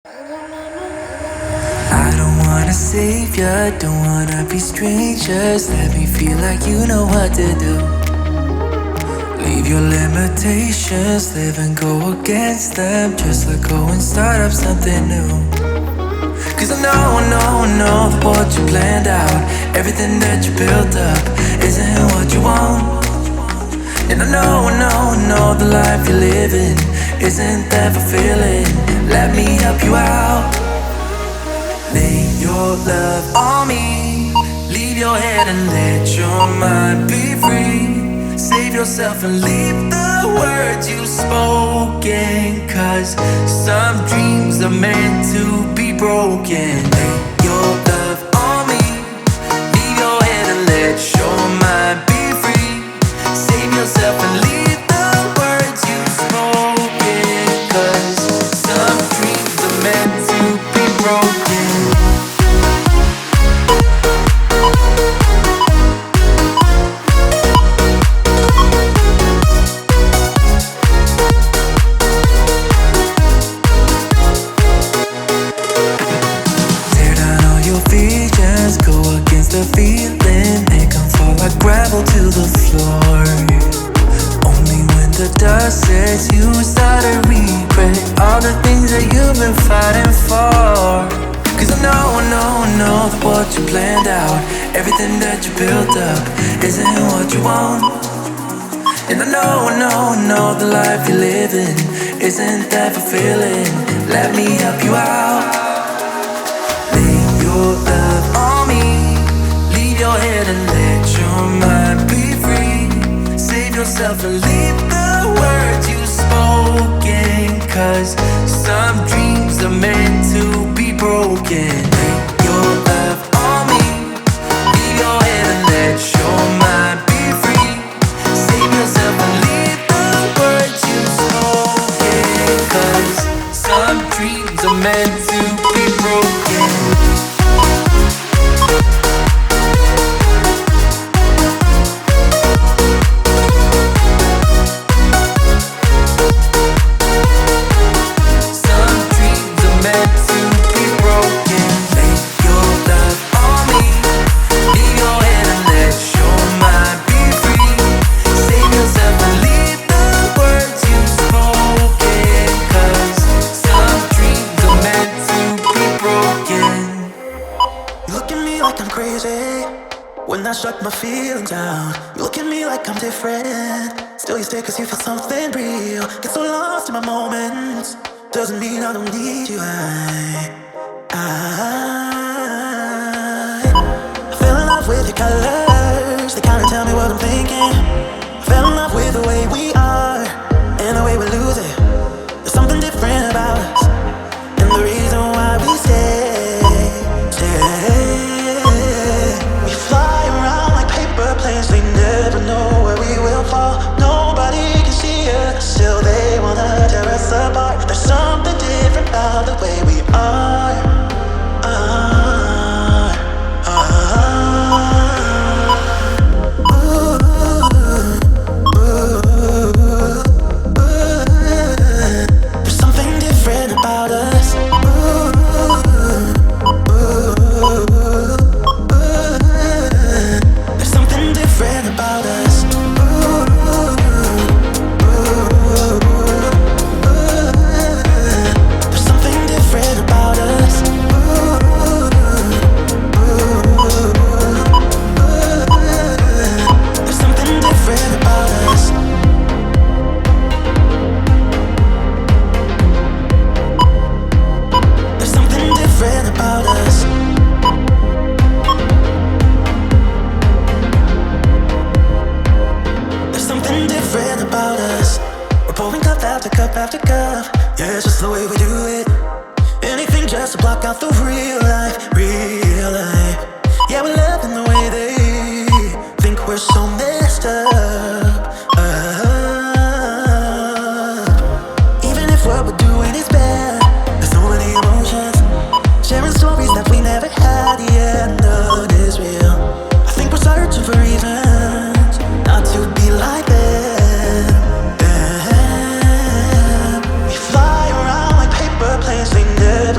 I don't wanna save ya, don't wanna be strangers. Let me feel like you know what to do. Leave your limitations, live and go against them. Just let go and start up something new. Cause I know that what you planned out, everything that you built up, isn't what you want. And I know the life you're living isn't that fulfilling. Let me help you out. Lay your love on me, leave your head and let your mind be free. Save yourself and leave the words you've spoken. Cause some dreams are meant to be broken. Lay your love on me, leave your head and let your mind be free. Save yourself and leave the words you've spoken. Cause some dreams are meant to be broken. Go against the feeling, make them fall like gravel to the floor. Only when the dust sets, you start to regret all the things that you've been fighting for. Cause I know that what you planned out, everything that you built up, isn't what you want. And I know the life you're living isn't that fulfilling. Let me help you out. Lay your love on me, leave your head and let your mind be free. Save yourself and leave the words you've spoken. Cause some dreams are meant to be broken. Lay your love on me, leave your head and let your mind be free. Save yourself and leave the words you've spoken. Cause some dreams are meant to be broken. I shut my feelings down. You look at me like I'm different. Still you stay cause you feel something real. Get so lost in my moments. Doesn't mean I don't need you. I fell in love with your colors. They kinda tell me what I'm thinking. I fell in love with the way we are and the way we lose it. There's something different about us, and the reason why we stay. They never know where we will fall. Nobody can see us, still they wanna tear us apart. There's something different about the way we are. There's something different about us. About us. There's something different about us. There's something different about us. There's something different about us. Something different about us. We're pouring cup after cup after cup. Yeah, it's just the way we do it. Anything just to block out the real life, real life. Yeah, we're loving the way they think we're so messed up. Even if what we're doing is bad, there's so many emotions. Sharing stories that we never had. Yeah, none is real. I think we're searching for reasons not to be like them. We fly around like paper planes. They never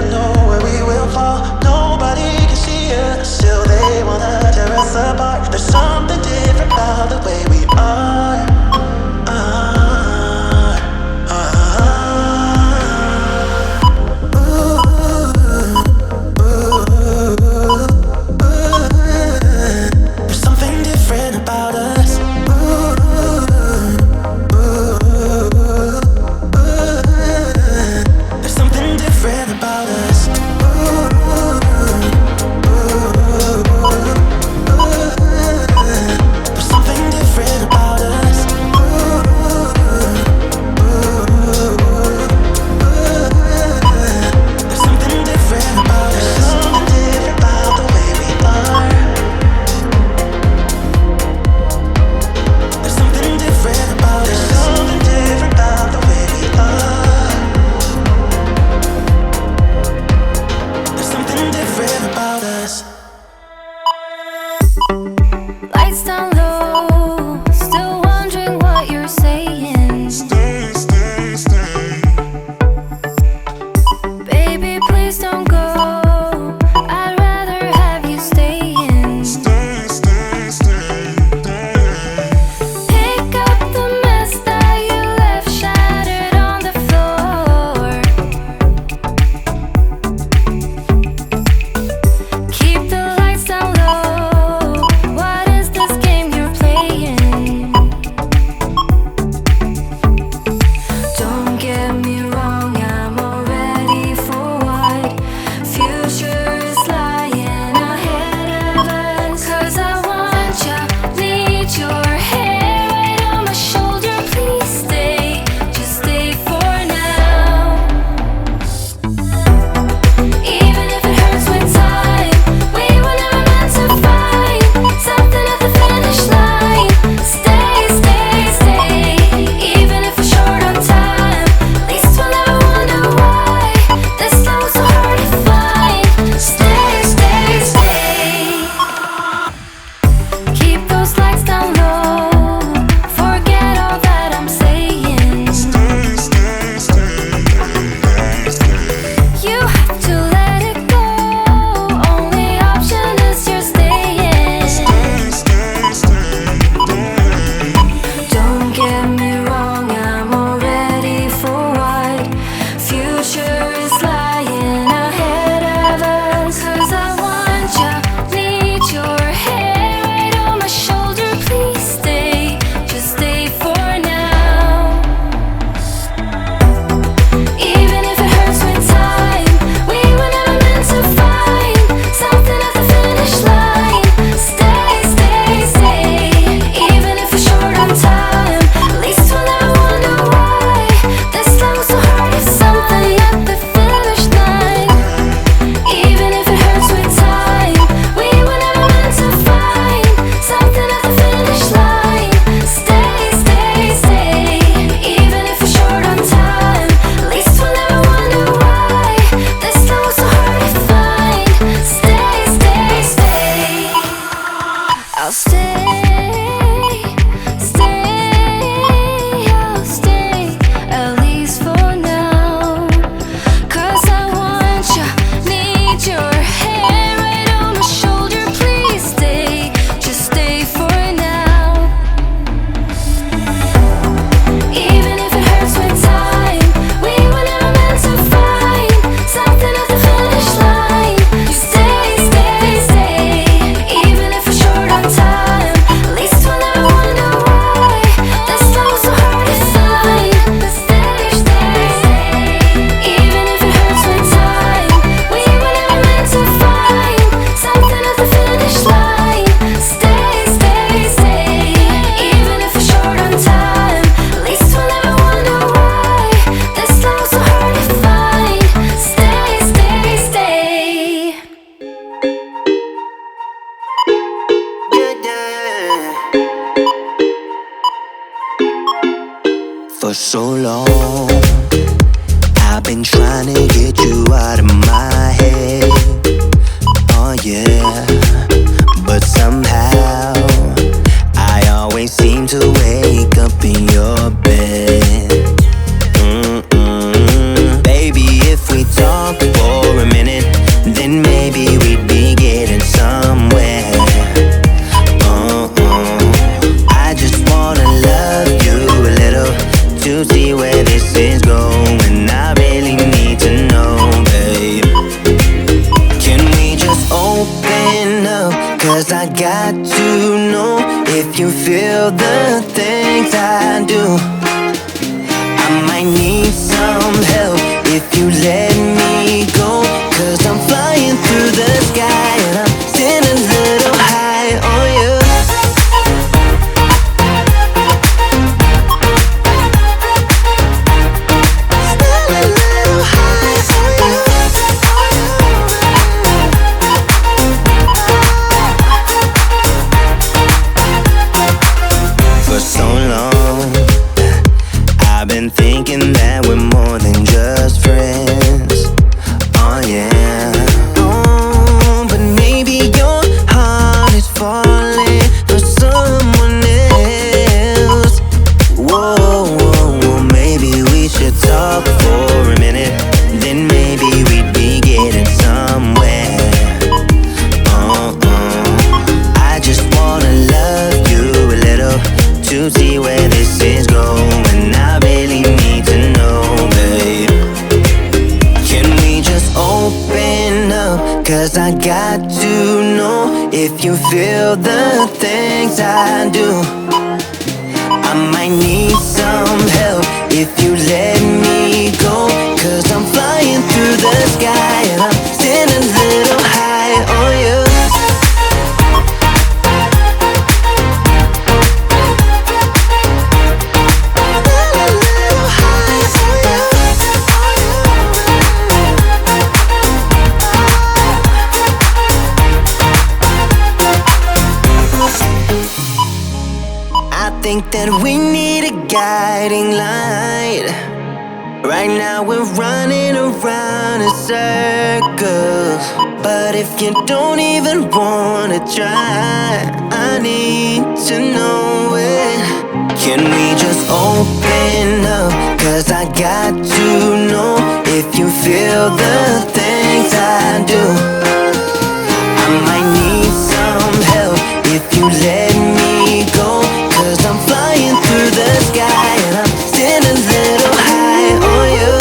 so long. I've been trying to get you out of my head. Oh yeah, but somehow I always seem to wake up in your bed. Baby, if we talk for a minute, then maybe we'd be getting somewhere. I just wanna love you a little to see where this is going. I really need to know, babe. Can we just open up? 'Cause I got to know if you feel the things I do. I might need some help if you let me go. 'Cause I'm flying through the sky and I'm still a little high on you. Thinking that we're more than just friends. Oh yeah. Oh, but maybe your heart is falling for someone else. Whoa, whoa, whoa. Maybe we should talk for a minute, then maybe we'd be getting somewhere. I just wanna love you a little to see where this is going. I really need to know, babe. Can we just open up? 'Cause I got to know if you feel the things I do. I might need some help if you let me go. 'Cause I'm flying through the sky and I'm still a little high on you. I think that we need a guiding light. Right now we're running around in circles. But if you don't even wanna try, I need to know it. Can we just open up? 'Cause I got to know if you feel the things I do. I might need some help if you let me go. 'Cause I'm flying through the sky and I'm still a little high on you.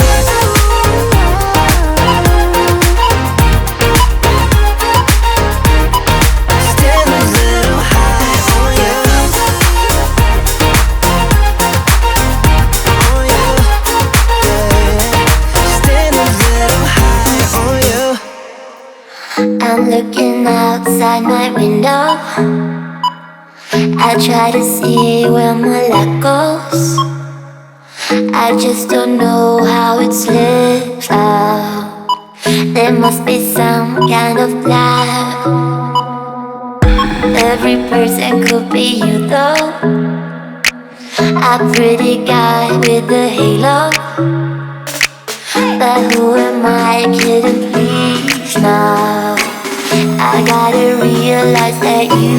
Still a little high on you. On you, yeah. Still a little high on you. I'm looking outside my window. I try to see where my light goes. I just don't know how it slips out. There must be some kind of plan. Every person could be you though. A pretty guy with a halo. But who am I kidding, please now? I gotta realize that you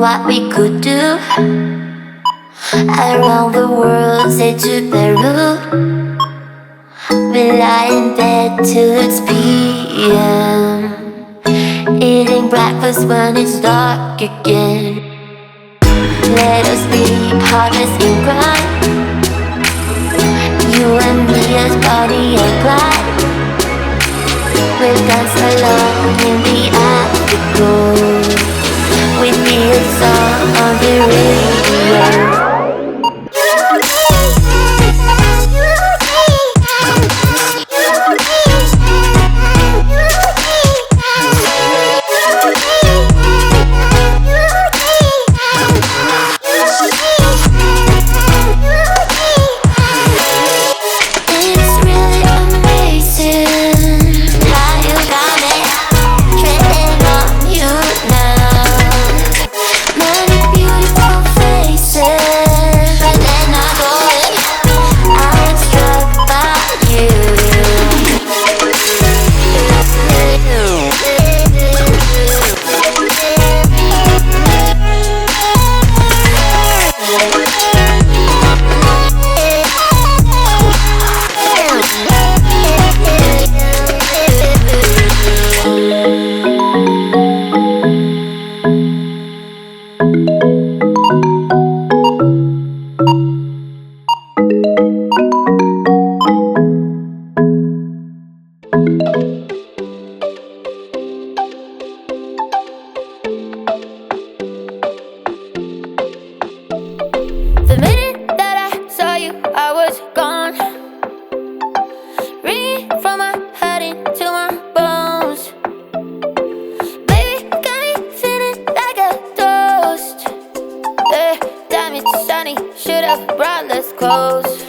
what we could do. Around the world, say to Peru. We lie in bed till it's PM, eating breakfast when it's dark again. Let us be partners in crime. You and me as Bonnie and Clyde. We'll dance alone in the afternoon. goes. Windmills on the radio. The minute that I saw you, I was gone. Ringing from my head into my bones. Baby, got me feeling like a toast. Damn, it's sunny, should've brought less clothes.